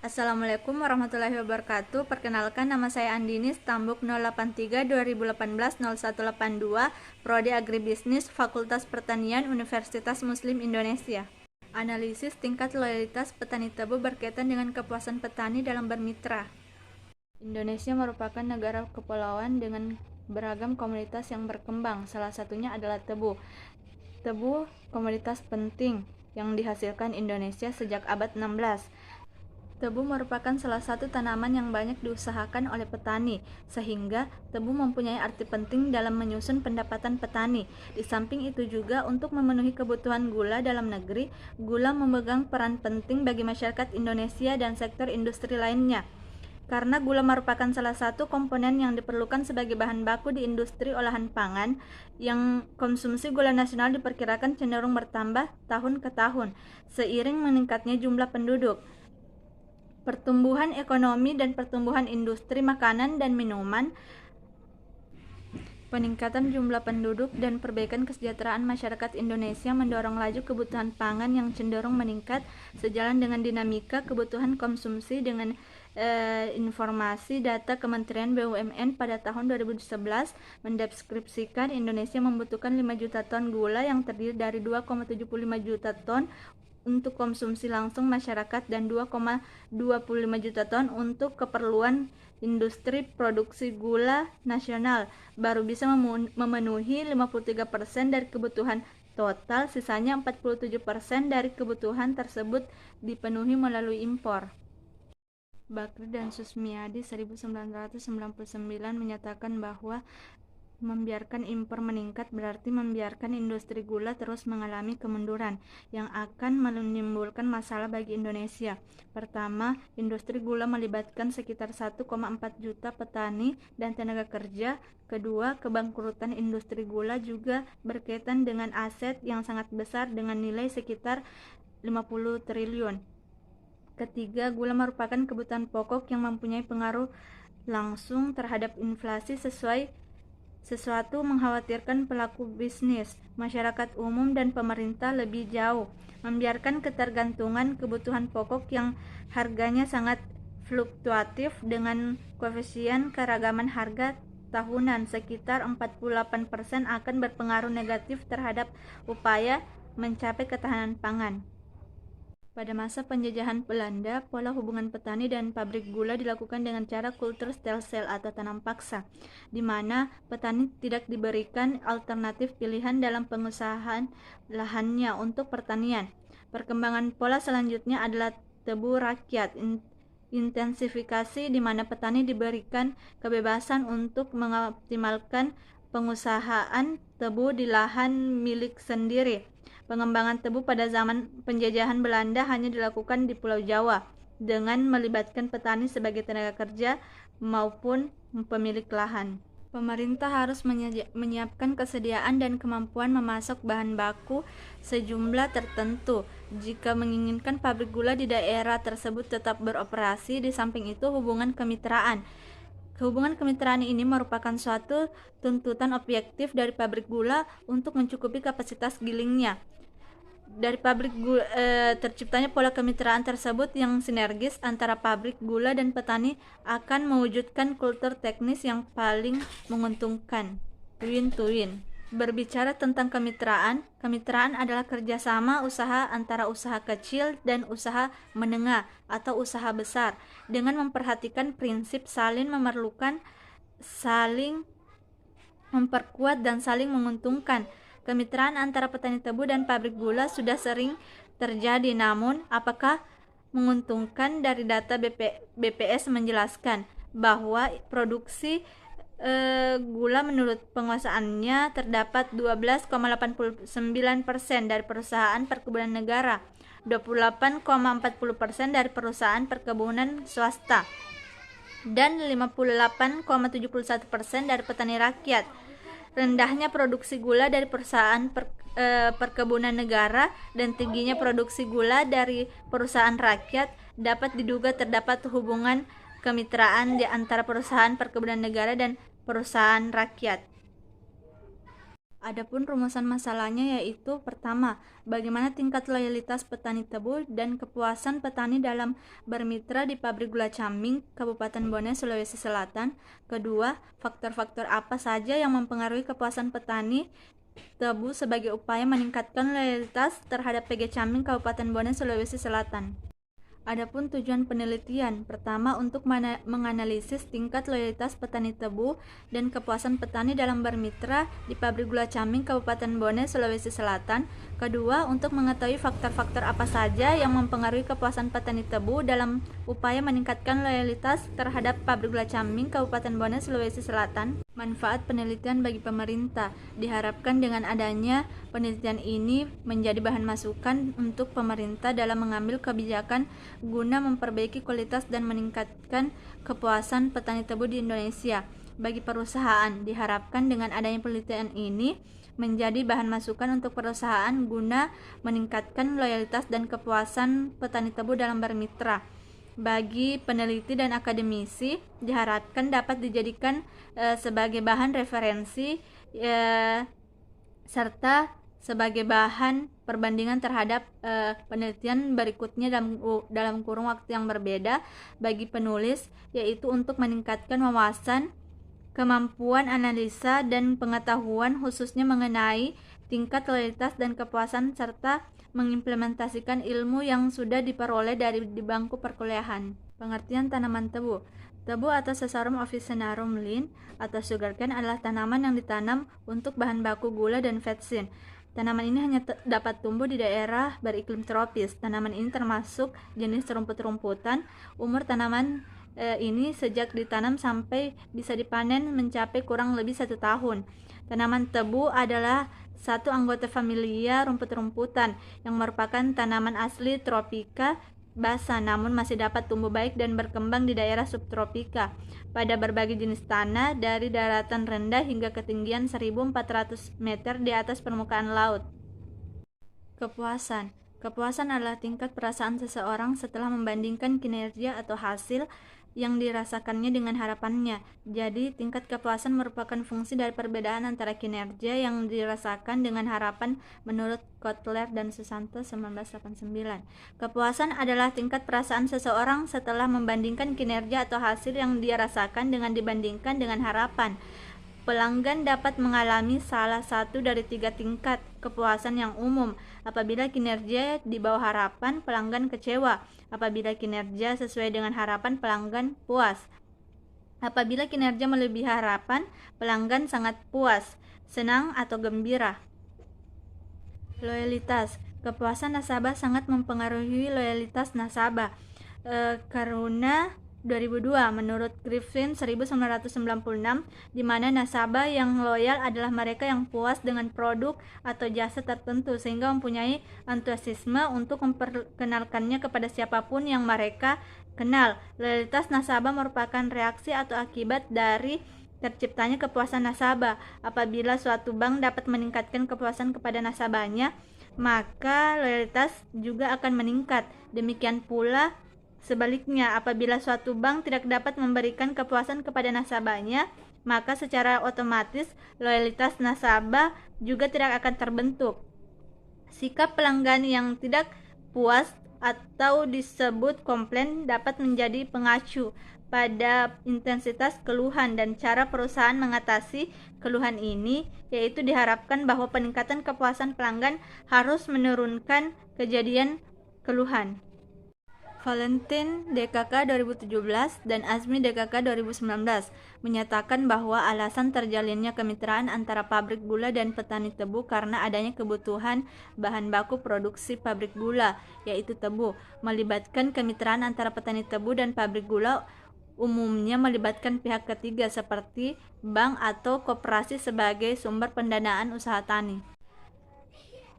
Assalamualaikum warahmatullahi wabarakatuh. Perkenalkan, nama saya Andini, Stambuk 083 2018 0182, Prodi Agribisnis, Fakultas Pertanian, Universitas Muslim Indonesia. Analisis tingkat loyalitas petani tebu berkaitan dengan kepuasan petani dalam bermitra. Indonesia merupakan negara kepulauan dengan beragam komoditas yang berkembang. Salah satunya adalah tebu. Tebu komoditas penting yang dihasilkan Indonesia sejak abad 16. Tebu merupakan salah satu tanaman yang banyak diusahakan oleh petani, sehingga tebu mempunyai arti penting dalam menyusun pendapatan petani. Di samping itu juga untuk memenuhi kebutuhan gula dalam negeri, gula memegang peran penting bagi masyarakat Indonesia dan sektor industri lainnya. Karena gula merupakan salah satu komponen yang diperlukan sebagai bahan baku di industri olahan pangan, yang konsumsi gula nasional diperkirakan cenderung bertambah tahun ke tahun, seiring meningkatnya jumlah penduduk. Pertumbuhan ekonomi dan pertumbuhan industri makanan dan minuman, peningkatan jumlah penduduk dan perbaikan kesejahteraan masyarakat Indonesia mendorong laju kebutuhan pangan yang cenderung meningkat sejalan dengan dinamika kebutuhan konsumsi. Dengan informasi data Kementerian BUMN pada tahun 2011 mendeskripsikan Indonesia membutuhkan 5 juta ton gula yang terdiri dari 2,75 juta ton untuk konsumsi langsung masyarakat dan 2,25 juta ton untuk keperluan industri produksi gula nasional, baru bisa memenuhi 53% dari kebutuhan total. Sisanya 47% dari kebutuhan tersebut dipenuhi melalui impor. Bakri dan Susmiadi 1999 menyatakan bahwa membiarkan impor meningkat berarti membiarkan industri gula terus mengalami kemunduran yang akan menimbulkan masalah bagi Indonesia. Pertama, industri gula melibatkan sekitar 1,4 juta petani dan tenaga kerja. Kedua, kebangkrutan industri gula juga berkaitan dengan aset yang sangat besar dengan nilai sekitar 50 triliun. Ketiga, gula merupakan kebutuhan pokok yang mempunyai pengaruh langsung terhadap inflasi. Sesuatu mengkhawatirkan pelaku bisnis, masyarakat umum, dan pemerintah lebih jauh. Membiarkan ketergantungan kebutuhan pokok yang harganya sangat fluktuatif dengan koefisien keragaman harga tahunan sekitar 48% akan berpengaruh negatif terhadap upaya mencapai ketahanan pangan. Pada masa penjajahan Belanda, pola hubungan petani dan pabrik gula dilakukan dengan cara kultur stelsel atau tanam paksa, di mana petani tidak diberikan alternatif pilihan dalam pengusahaan lahannya untuk pertanian. Perkembangan pola selanjutnya adalah tebu rakyat, intensifikasi di mana petani diberikan kebebasan untuk mengoptimalkan pengusahaan tebu di lahan milik sendiri. Pengembangan tebu pada zaman penjajahan Belanda hanya dilakukan di Pulau Jawa dengan melibatkan petani sebagai tenaga kerja maupun pemilik lahan. Pemerintah harus menyiapkan kesediaan dan kemampuan memasok bahan baku sejumlah tertentu jika menginginkan pabrik gula di daerah tersebut tetap beroperasi. Di samping itu, hubungan kemitraan ini merupakan suatu tuntutan objektif dari pabrik gula untuk mencukupi kapasitas gilingnya. Dari pabrik gula, terciptanya pola kemitraan tersebut yang sinergis antara pabrik gula dan petani akan mewujudkan kultur teknis yang paling menguntungkan, win-to-win. Berbicara tentang kemitraan adalah kerjasama usaha antara usaha kecil dan usaha menengah atau usaha besar dengan memperhatikan prinsip saling memerlukan, saling memperkuat, dan saling menguntungkan. Kemitraan antara petani tebu dan pabrik gula sudah sering terjadi, namun apakah menguntungkan? Dari data BPS menjelaskan bahwa produksi gula menurut penguasaannya terdapat 12,89% dari perusahaan perkebunan negara, 28,40% dari perusahaan perkebunan swasta, dan 58,71% dari petani rakyat. Rendahnya produksi gula dari perusahaan perkebunan negara dan tingginya produksi gula dari perusahaan rakyat dapat diduga terdapat hubungan kemitraan di antara perusahaan perkebunan negara dan perusahaan rakyat. Adapun rumusan masalahnya yaitu pertama, bagaimana tingkat loyalitas petani tebu dan kepuasan petani dalam bermitra di pabrik gula Caming, Kabupaten Bone, Sulawesi Selatan. Kedua, faktor-faktor apa saja yang mempengaruhi kepuasan petani tebu sebagai upaya meningkatkan loyalitas terhadap PG Caming, Kabupaten Bone, Sulawesi Selatan. Adapun tujuan penelitian, pertama untuk menganalisis tingkat loyalitas petani tebu dan kepuasan petani dalam bermitra di pabrik gula Caming, Kabupaten Bone, Sulawesi Selatan. Kedua, untuk mengetahui faktor-faktor apa saja yang mempengaruhi kepuasan petani tebu dalam upaya meningkatkan loyalitas terhadap pabrik gula Caming, Kabupaten Bone, Sulawesi Selatan. Manfaat penelitian bagi pemerintah diharapkan dengan adanya penelitian ini menjadi bahan masukan untuk pemerintah dalam mengambil kebijakan guna memperbaiki kualitas dan meningkatkan kepuasan petani tebu di Indonesia. Bagi perusahaan, diharapkan dengan adanya penelitian ini menjadi bahan masukan untuk perusahaan guna meningkatkan loyalitas dan kepuasan petani tebu dalam bermitra. Bagi peneliti dan akademisi, diharapkan dapat dijadikan sebagai bahan referensi serta sebagai bahan perbandingan terhadap penelitian berikutnya dalam kurun waktu yang berbeda bagi penulis, yaitu untuk meningkatkan wawasan, kemampuan analisa dan pengetahuan khususnya mengenai tingkat loyalitas dan kepuasan serta mengimplementasikan ilmu yang sudah diperoleh dari di bangku perkuliahan. Pengertian tanaman tebu. Tebu atau Sesarum officinarum Linn. atau sugarcane adalah tanaman yang ditanam untuk bahan baku gula dan vetsin. Tanaman ini hanya dapat tumbuh di daerah beriklim tropis. Tanaman ini termasuk jenis rumput-rumputan. Umur tanaman ini sejak ditanam sampai bisa dipanen mencapai kurang lebih 1 tahun. Tanaman tebu adalah satu anggota familia rumput-rumputan yang merupakan tanaman asli tropika basah, namun masih dapat tumbuh baik dan berkembang di daerah subtropika pada berbagai jenis tanah dari daratan rendah hingga ketinggian 1.400 meter di atas permukaan laut. Kepuasan. Kepuasan adalah tingkat perasaan seseorang setelah membandingkan kinerja atau hasil yang dirasakannya dengan harapannya. Jadi, tingkat kepuasan merupakan fungsi dari perbedaan antara kinerja yang dirasakan dengan harapan menurut Kotler dan Susanto 1989. Kepuasan adalah tingkat perasaan seseorang setelah membandingkan kinerja atau hasil yang dia rasakan dengan dibandingkan dengan harapan. Pelanggan dapat mengalami salah satu dari 3 tingkat kepuasan yang umum. Apabila kinerja di bawah harapan, pelanggan kecewa. Apabila kinerja sesuai dengan harapan, pelanggan puas. Apabila kinerja melebihi harapan, pelanggan sangat puas, senang atau gembira. Loyalitas. Kepuasan nasabah sangat mempengaruhi loyalitas nasabah. Karena 2002 menurut Griffin 1996, di mana nasabah yang loyal adalah mereka yang puas dengan produk atau jasa tertentu sehingga mempunyai antusiasme untuk memperkenalkannya kepada siapapun yang mereka kenal. Loyalitas nasabah merupakan reaksi atau akibat dari terciptanya kepuasan nasabah. Apabila suatu bank dapat meningkatkan kepuasan kepada nasabahnya, maka loyalitas juga akan meningkat. Demikian pula sebaliknya, apabila suatu bank tidak dapat memberikan kepuasan kepada nasabahnya, maka secara otomatis loyalitas nasabah juga tidak akan terbentuk. Sikap pelanggan yang tidak puas atau disebut komplain dapat menjadi pengacu pada intensitas keluhan dan cara perusahaan mengatasi keluhan ini, yaitu diharapkan bahwa peningkatan kepuasan pelanggan harus menurunkan kejadian keluhan. Valentin DKK 2017 dan Azmi DKK 2019 menyatakan bahwa alasan terjalinnya kemitraan antara pabrik gula dan petani tebu karena adanya kebutuhan bahan baku produksi pabrik gula, yaitu tebu. Melibatkan kemitraan antara petani tebu dan pabrik gula umumnya melibatkan pihak ketiga seperti bank atau koperasi sebagai sumber pendanaan usaha tani.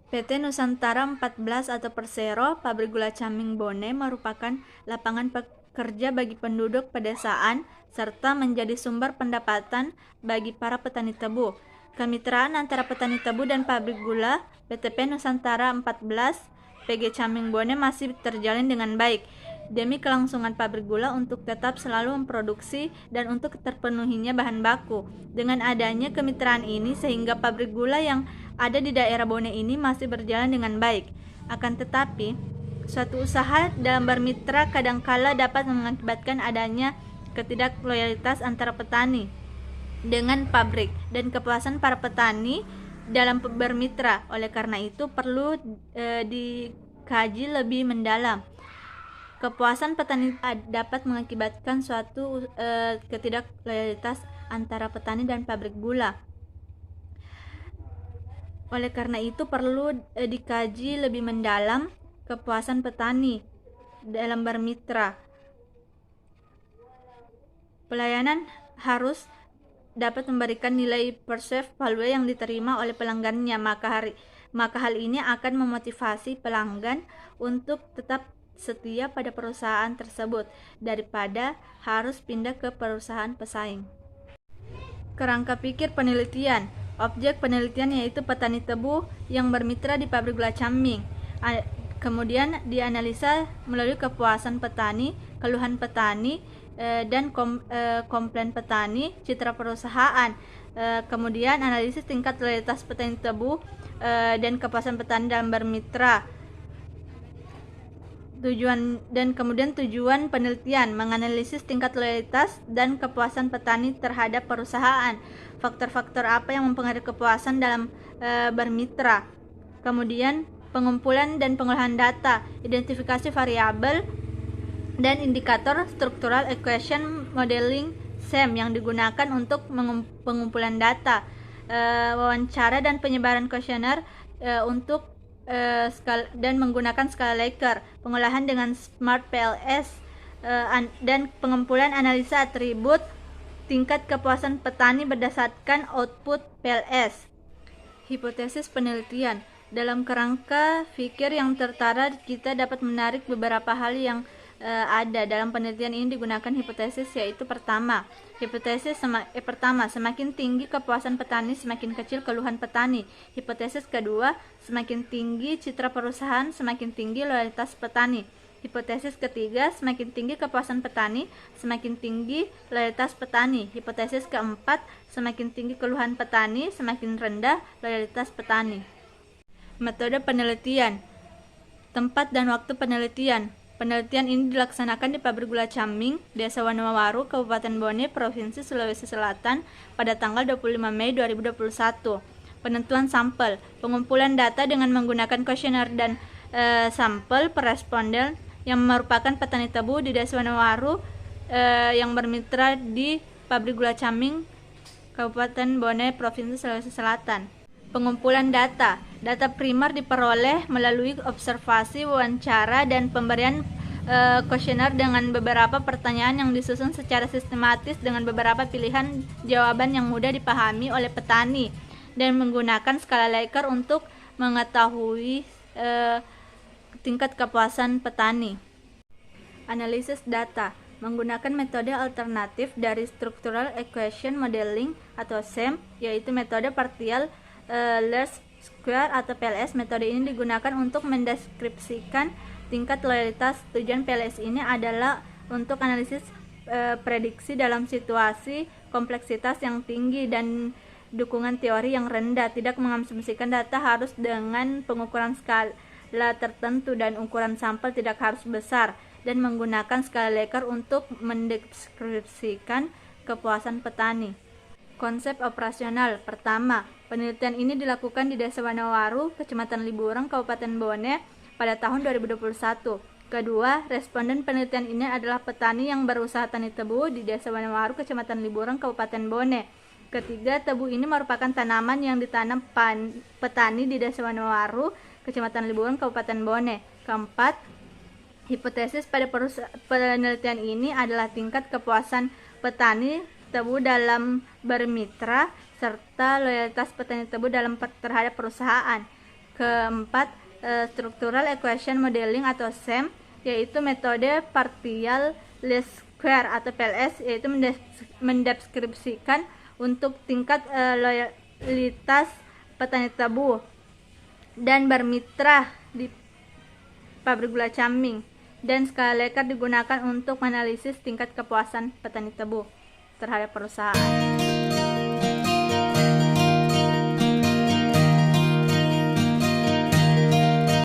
PT Nusantara 14 atau Persero, pabrik gula Caming Bone merupakan lapangan pekerja bagi penduduk pedesaan serta menjadi sumber pendapatan bagi para petani tebu. Kemitraan antara petani tebu dan pabrik gula PTP Nusantara 14 PG Caming Bone masih terjalin dengan baik. demi kelangsungan pabrik gula untuk tetap selalu memproduksi dan untuk terpenuhinya bahan baku. Dengan adanya kemitraan ini sehingga pabrik gula yang ada di daerah Bone ini masih berjalan dengan baik. Akan tetapi, suatu usaha dalam bermitra kadangkala dapat mengakibatkan adanya ketidakloyalitas antara petani dengan pabrik dan kepuasan para petani dalam bermitra. Oleh karena itu perlu dikaji lebih mendalam. Kepuasan petani dapat mengakibatkan suatu ketidakloyalitas antara petani dan pabrik gula. Oleh karena itu perlu dikaji lebih mendalam kepuasan petani dalam bermitra. Pelayanan harus dapat memberikan nilai perceived value yang diterima oleh pelanggannya, maka hal ini akan memotivasi pelanggan untuk tetap setia pada perusahaan tersebut daripada harus pindah ke perusahaan pesaing. Kerangka pikir penelitian. Objek penelitian yaitu petani tebu yang bermitra di pabrik gula Camming. Kemudian dianalisa melalui kepuasan petani, keluhan petani, dan komplain petani, citra perusahaan. Kemudian analisis tingkat loyalitas petani tebu dan kepuasan petani dalam bermitra. Tujuan penelitian menganalisis tingkat loyalitas dan kepuasan petani terhadap perusahaan. Faktor-faktor apa yang mempengaruhi kepuasan dalam bermitra. Kemudian pengumpulan dan pengolahan data, identifikasi variabel dan indikator struktural equation modeling SEM yang digunakan untuk pengumpulan data, wawancara dan penyebaran kuesioner untuk dan menggunakan skala Likert, pengolahan dengan Smart PLS, dan pengumpulan analisa atribut tingkat kepuasan petani berdasarkan output PLS. Hipotesis penelitian. Dalam kerangka pikir yang tertara, kita dapat menarik beberapa hal yang ada dalam penelitian ini digunakan hipotesis, yaitu pertama, semakin tinggi kepuasan petani semakin kecil keluhan petani. Hipotesis kedua, semakin tinggi citra perusahaan semakin tinggi loyalitas petani. Hipotesis ketiga, semakin tinggi kepuasan petani semakin tinggi loyalitas petani. Hipotesis keempat, semakin tinggi keluhan petani semakin rendah loyalitas petani. Metode penelitian. Tempat dan waktu penelitian. Penelitian ini dilaksanakan di pabrik gula Camming, Desa Wanowaru, Kabupaten Bone, Provinsi Sulawesi Selatan pada tanggal 25 Mei 2021. Penentuan sampel. Pengumpulan data dengan menggunakan kuesioner dan sampel per responden yang merupakan petani tebu di Desa Wanowaru yang bermitra di pabrik gula Camming, Kabupaten Bone, Provinsi Sulawesi Selatan. Pengumpulan data. Data primer diperoleh melalui observasi, wawancara, dan pemberian kuesioner dengan beberapa pertanyaan yang disusun secara sistematis dengan beberapa pilihan jawaban yang mudah dipahami oleh petani dan menggunakan skala Likert untuk mengetahui tingkat kepuasan petani. Analisis data. Menggunakan metode alternatif dari Structural Equation Modeling atau SEM, yaitu metode partial least square atau PLS. Metode ini digunakan untuk mendeskripsikan tingkat loyalitas. Tujuan PLS ini adalah untuk analisis prediksi dalam situasi kompleksitas yang tinggi dan dukungan teori yang rendah. Tidak mengasumsikan data harus dengan pengukuran skala tertentu dan ukuran sampel tidak harus besar, dan menggunakan skala Likert untuk mendeskripsikan kepuasan petani. Konsep operasional. Pertama, penelitian ini dilakukan di Desa Wanowaru, Kecamatan Liburang, Kabupaten Bone pada tahun 2021. Kedua, responden penelitian ini adalah petani yang berusaha tani tebu di Desa Wanowaru, Kecamatan Liburang, Kabupaten Bone. Ketiga, tebu ini merupakan tanaman yang ditanam petani di Desa Wanowaru, Kecamatan Liburang, Kabupaten Bone. Keempat, hipotesis pada penelitian ini adalah tingkat kepuasan petani tebu dalam bermitra serta loyalitas petani tebu terhadap perusahaan. Keempat, Structural Equation Modeling atau SEM, yaitu metode partial least square atau PLS, yaitu mendeskripsikan untuk tingkat loyalitas petani tebu dan bermitra di pabrik gula Camming. dan skala Likert digunakan untuk menganalisis tingkat kepuasan petani tebu terhadap perusahaan.